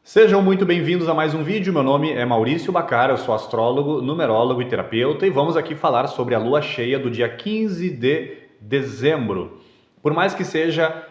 Sejam muito bem-vindos a mais um vídeo. Meu nome é Maurício Bacara, eu sou astrólogo, numerólogo e terapeuta e vamos aqui falar sobre a lua cheia do dia 15 de dezembro. Por mais que seja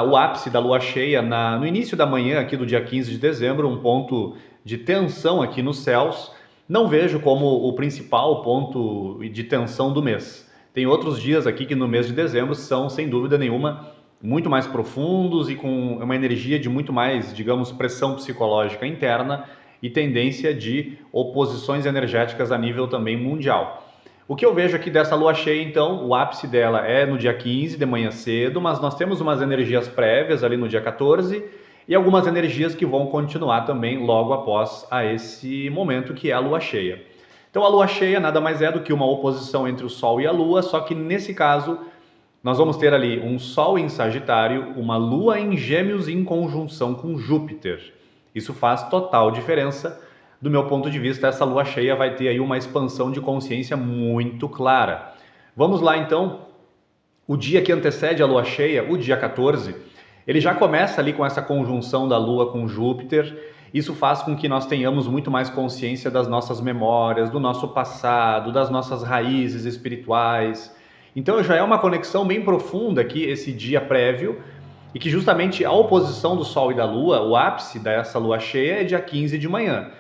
o ápice da lua cheia no início da manhã aqui do dia 15 de dezembro, um ponto de tensão aqui nos céus, não vejo como o principal ponto de tensão do mês. Tem outros dias aqui que no mês de dezembro são, sem dúvida nenhuma, muito mais profundos e com uma energia de muito mais, digamos, pressão psicológica interna e tendência de oposições energéticas a nível também mundial. O que eu vejo aqui dessa lua cheia, então, o ápice dela é no dia 15 de manhã cedo, mas nós temos umas energias prévias ali no dia 14 e algumas energias que vão continuar também logo após esse momento que é a lua cheia. Então a lua cheia nada mais é do que uma oposição entre o Sol e a Lua, só que nesse caso nós vamos ter ali um Sol em Sagitário, uma Lua em Gêmeos em conjunção com Júpiter. Isso faz total diferença. Do meu ponto de vista, essa lua cheia vai ter aí uma expansão de consciência muito clara. Vamos lá então, o dia que antecede a lua cheia, o dia 14, ele já começa ali com essa conjunção da lua com Júpiter. Isso faz com que nós tenhamos muito mais consciência das nossas memórias, do nosso passado, das nossas raízes espirituais. Então já é uma conexão bem profunda aqui esse dia prévio, e que justamente a oposição do Sol e da Lua, o ápice dessa lua cheia é dia 15 de manhã.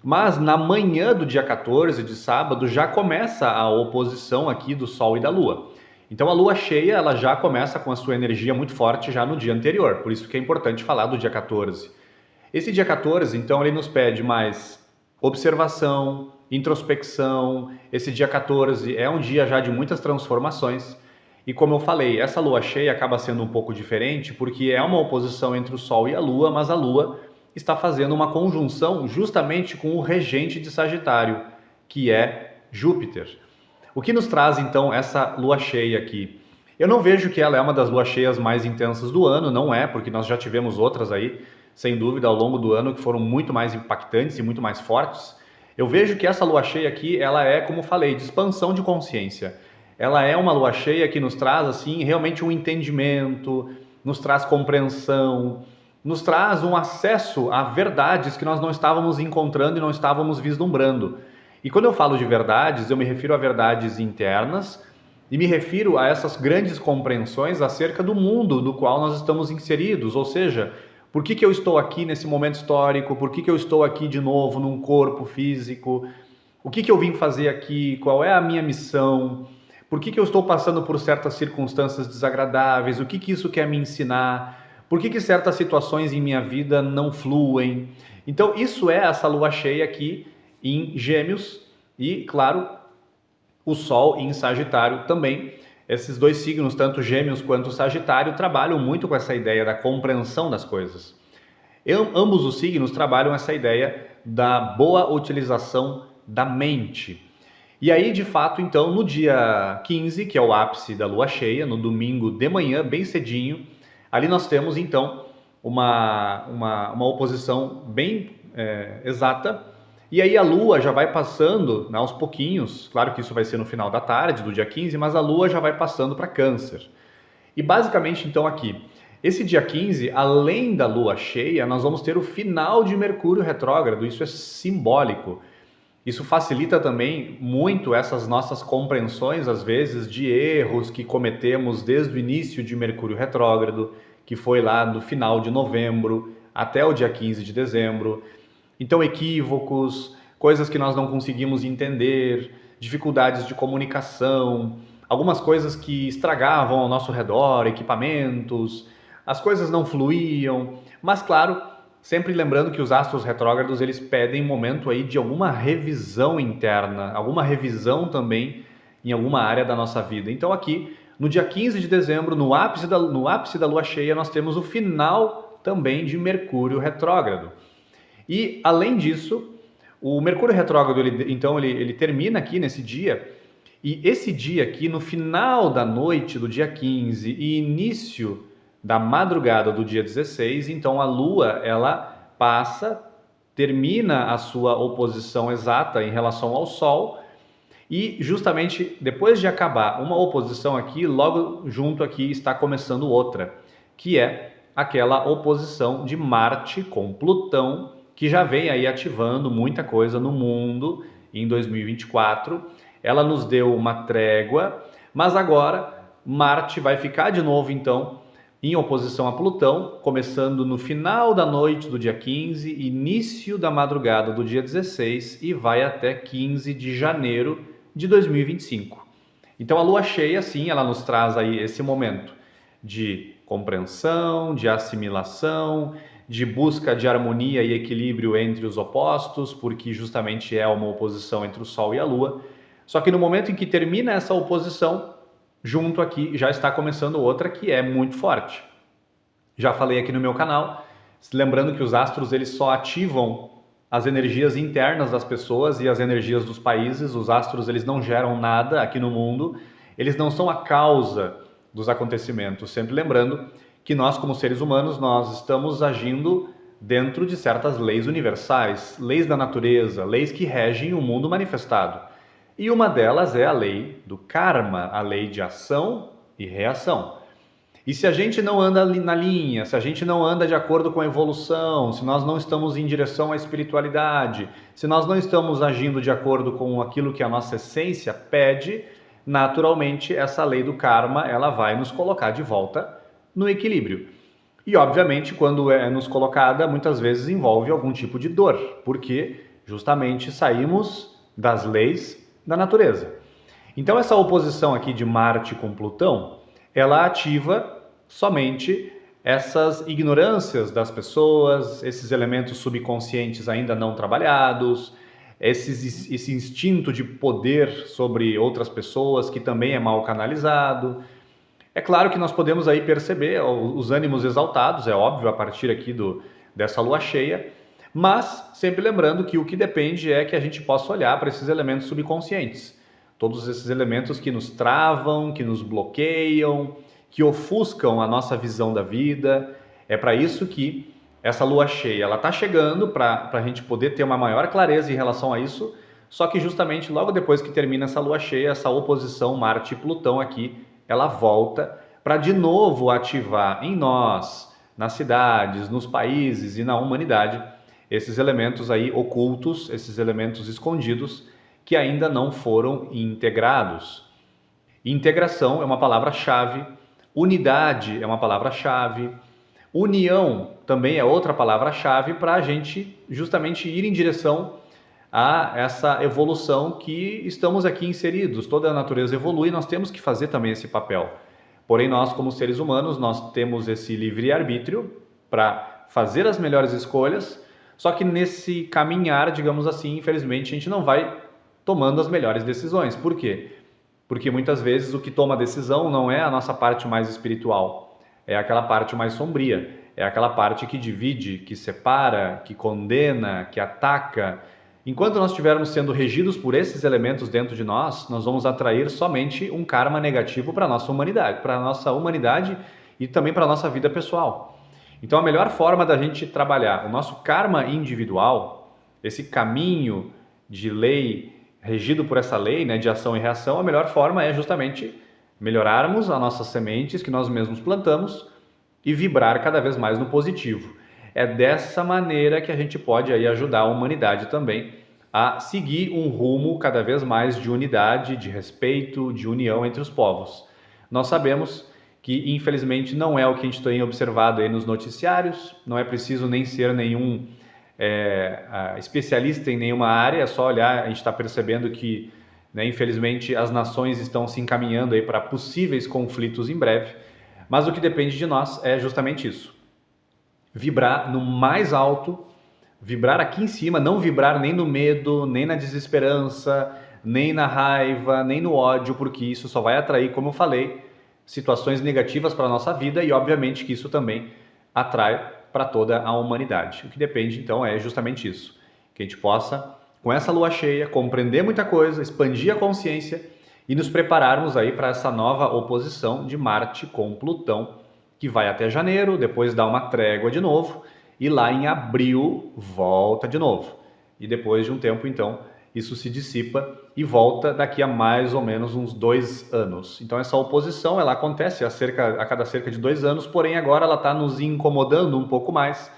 Mas na manhã do dia 14 de sábado já começa a oposição aqui do Sol e da Lua. Então a lua cheia ela já começa com a sua energia muito forte já no dia anterior, por isso que é importante falar do dia 14. Esse dia 14, então, ele nos pede mais observação, introspecção. Esse dia 14 é um dia já de muitas transformações. E como eu falei, essa lua cheia acaba sendo um pouco diferente porque é uma oposição entre o Sol e a Lua, mas a Lua está fazendo uma conjunção justamente com o regente de Sagitário, que é Júpiter. O que nos traz então essa lua cheia aqui? Eu não vejo que ela é uma das luas cheias mais intensas do ano, não é, porque nós já tivemos outras aí, sem dúvida, ao longo do ano que foram muito mais impactantes e muito mais fortes. Eu vejo que essa lua cheia aqui, ela é, como falei, de expansão de consciência. Ela é uma lua cheia que nos traz, assim, realmente um entendimento, nos traz compreensão, nos traz um acesso a verdades que nós não estávamos encontrando e não estávamos vislumbrando. E quando eu falo de verdades, eu me refiro a verdades internas e me refiro a essas grandes compreensões acerca do mundo no qual nós estamos inseridos, ou seja, por que eu estou aqui nesse momento histórico? Por que eu estou aqui de novo num corpo físico? O que eu vim fazer aqui? Qual é a minha missão? Por que eu estou passando por certas circunstâncias desagradáveis? O que isso quer me ensinar? Por que certas situações em minha vida não fluem? Então, isso é essa lua cheia aqui em Gêmeos e, claro, o Sol em Sagitário também. Esses dois signos, tanto Gêmeos quanto Sagitário, trabalham muito com essa ideia da compreensão das coisas. Ambos os signos trabalham essa ideia da boa utilização da mente. E aí, de fato, então, no dia 15, que é o ápice da lua cheia, no domingo de manhã, bem cedinho, ali nós temos, então, uma oposição bem exata. E aí a Lua já vai passando, né, aos pouquinhos, claro que isso vai ser no final da tarde, do dia 15, mas a Lua já vai passando para Câncer. E basicamente, então, aqui, esse dia 15, além da Lua cheia, nós vamos ter o final de Mercúrio retrógrado, isso é simbólico. Isso facilita também muito essas nossas compreensões, às vezes, de erros que cometemos desde o início de Mercúrio retrógrado, que foi lá no final de novembro até o dia 15 de dezembro. Então, equívocos, coisas que nós não conseguimos entender, dificuldades de comunicação, algumas coisas que estragavam ao nosso redor, equipamentos, as coisas não fluíam, mas claro, sempre lembrando que os astros retrógrados, eles pedem momento aí de alguma revisão interna, alguma revisão também em alguma área da nossa vida. Então aqui, no dia 15 de dezembro, no ápice da lua cheia, nós temos o final também de Mercúrio retrógrado. E, além disso, o Mercúrio retrógrado, ele termina aqui nesse dia, e esse dia aqui, no final da noite do dia 15 e início da madrugada do dia 16, então a Lua, ela termina a sua oposição exata em relação ao Sol, e justamente depois de acabar uma oposição aqui, logo junto aqui está começando outra, que é aquela oposição de Marte com Plutão, que já vem aí ativando muita coisa no mundo em 2024. Ela nos deu uma trégua, mas agora Marte vai ficar de novo então em oposição a Plutão, começando no final da noite do dia 15, início da madrugada do dia 16 e vai até 15 de janeiro de 2025. Então a lua cheia, sim, ela nos traz aí esse momento de compreensão, de assimilação, de busca de harmonia e equilíbrio entre os opostos, porque justamente é uma oposição entre o Sol e a Lua. Só que no momento em que termina essa oposição, junto aqui já está começando outra que é muito forte. Já falei aqui no meu canal, lembrando que os astros eles só ativam as energias internas das pessoas e as energias dos países. Os astros eles não geram nada aqui no mundo, eles não são a causa dos acontecimentos. Sempre lembrando que nós, como seres humanos, nós estamos agindo dentro de certas leis universais, leis da natureza, leis que regem o mundo manifestado. E uma delas é a lei do karma, a lei de ação e reação. E se a gente não anda na linha, se a gente não anda de acordo com a evolução, se nós não estamos em direção à espiritualidade, se nós não estamos agindo de acordo com aquilo que a nossa essência pede, naturalmente essa lei do karma ela vai nos colocar de volta no equilíbrio. E obviamente quando é nos colocada, muitas vezes envolve algum tipo de dor, porque justamente saímos das leis da natureza. Então essa oposição aqui de Marte com Plutão, ela ativa somente essas ignorâncias das pessoas, esses elementos subconscientes ainda não trabalhados, esse instinto de poder sobre outras pessoas que também é mal canalizado. É claro que nós podemos aí perceber os ânimos exaltados, é óbvio, a partir aqui dessa lua cheia, mas sempre lembrando que o que depende é que a gente possa olhar para esses elementos subconscientes. Todos esses elementos que nos travam, que nos bloqueiam, que ofuscam a nossa visão da vida. É para isso que essa lua cheia ela está chegando para a gente poder ter uma maior clareza em relação a isso, só que justamente logo depois que termina essa lua cheia, essa oposição Marte e Plutão aqui, ela volta para de novo ativar em nós, nas cidades, nos países e na humanidade, esses elementos aí ocultos, esses elementos escondidos que ainda não foram integrados. Integração é uma palavra-chave, unidade é uma palavra-chave, união também é outra palavra-chave para a gente justamente ir em direção a essa evolução que estamos aqui inseridos. Toda a natureza evolui, nós temos que fazer também esse papel. Porém, nós como seres humanos, nós temos esse livre-arbítrio para fazer as melhores escolhas, só que nesse caminhar, digamos assim, infelizmente, a gente não vai tomando as melhores decisões. Por quê? Porque muitas vezes o que toma a decisão não é a nossa parte mais espiritual, é aquela parte mais sombria, é aquela parte que divide, que separa, que condena, que ataca. Enquanto nós estivermos sendo regidos por esses elementos dentro de nós, nós vamos atrair somente um karma negativo para a nossa humanidade e também para a nossa vida pessoal. Então a melhor forma da gente trabalhar o nosso karma individual, esse caminho de lei, regido por essa lei, né, de ação e reação, a melhor forma é justamente melhorarmos as nossas sementes que nós mesmos plantamos e vibrar cada vez mais no positivo. É dessa maneira que a gente pode aí ajudar a humanidade também a seguir um rumo cada vez mais de unidade, de respeito, de união entre os povos. Nós sabemos que infelizmente não é o que a gente tem observado aí nos noticiários, não é preciso nem ser nenhum especialista em nenhuma área, é só olhar, a gente está percebendo que, né, infelizmente, as nações estão se encaminhando aí para possíveis conflitos em breve, mas o que depende de nós é justamente isso, vibrar no mais alto, vibrar aqui em cima, não vibrar nem no medo, nem na desesperança, nem na raiva, nem no ódio, porque isso só vai atrair, como eu falei, situações negativas para a nossa vida e obviamente que isso também atrai para toda a humanidade. O que depende então é justamente isso, que a gente possa, com essa lua cheia, compreender muita coisa, expandir a consciência e nos prepararmos aí para essa nova oposição de Marte com Plutão, que vai até janeiro, depois dá uma trégua de novo e lá em abril volta de novo. E depois de um tempo então isso se dissipa e volta daqui a mais ou menos uns 2 anos. Então essa oposição ela acontece a cada cerca de 2 anos, porém agora ela está nos incomodando um pouco mais,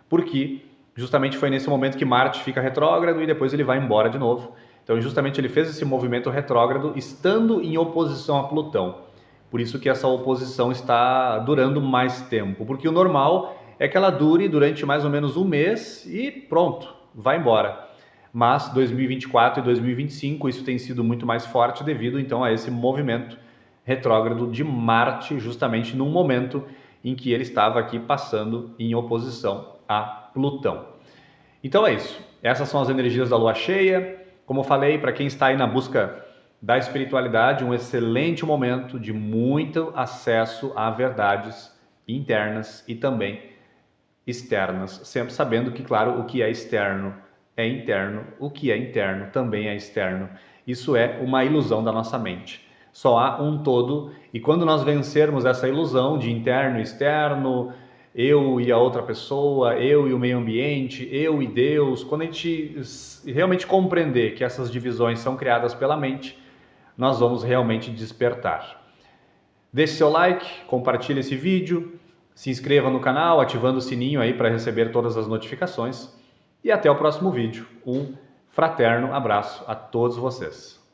porque justamente foi nesse momento que Marte fica retrógrado e depois ele vai embora de novo. Então, justamente ele fez esse movimento retrógrado estando em oposição a Plutão. Por isso que essa oposição está durando mais tempo, porque o normal é que ela dure durante mais ou menos um mês e pronto, vai embora. Mas 2024 e 2025 isso tem sido muito mais forte devido então a esse movimento retrógrado de Marte, justamente num momento em que ele estava aqui passando em oposição a Plutão. Então é isso. Essas são as energias da lua cheia. Como eu falei, para quem está aí na busca da espiritualidade, um excelente momento de muito acesso a verdades internas e também externas, sempre sabendo que, claro, o que é externo é interno, o que é interno também é externo. Isso é uma ilusão da nossa mente. Só há um todo, e quando nós vencermos essa ilusão de interno e externo, eu e a outra pessoa, eu e o meio ambiente, eu e Deus, quando a gente realmente compreender que essas divisões são criadas pela mente, nós vamos realmente despertar. Deixe seu like, compartilhe esse vídeo, se inscreva no canal, ativando o sininho aí para receber todas as notificações. E até o próximo vídeo. Um fraterno abraço a todos vocês.